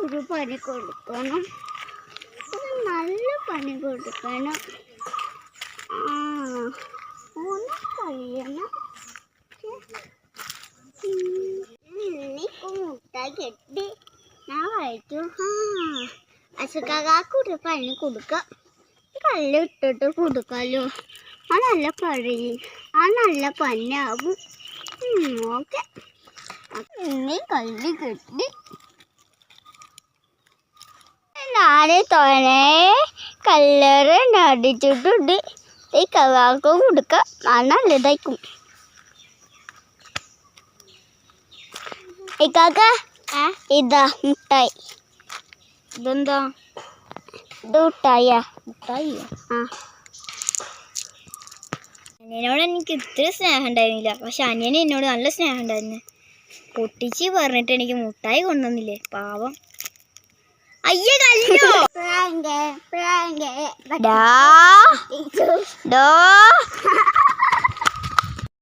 ഒരു പണി കൊടുക്കണം, നല്ല പണി കൊടുക്കണം. ഒന്ന് കഴിയണം. മുട്ടായി കെട്ടി ഞാൻ കഴിച്ചു. അസുഖാക്കൊരു പണി കൊടുക്കാം, കല്ലിട്ടിട്ട് കൊടുക്കാലോ. ആ നല്ല പഴി, ആ നല്ല പന്നാവും. ഓക്കെ, ഇനി കല്ല് കെട്ടി നാല് തോനെ കല്ലറ് നടിച്ചിട്ടുണ്ട്. ഈ കവാക്ക് കൊടുക്കാം, ആ നല്ലതായിരിക്കും. ഇക്കാക്ക ഇതാ മുട്ടായി. ഇതെന്താ? ഇത് മുട്ടായിയാ? മുട്ടായിയോ? അനിയനോട് എനിക്ക് ഇത്ര സ്നേഹം ഉണ്ടായിരുന്നില്ല, പക്ഷെ അനിയന് എന്നോട് നല്ല സ്നേഹം ഉണ്ടായിരുന്നു. പൊട്ടിച്ച് പറഞ്ഞിട്ട് എനിക്ക് മുട്ടായി കൊണ്ടുവന്നില്ലേ, പാവം. അയ്യേ കല്ലോ.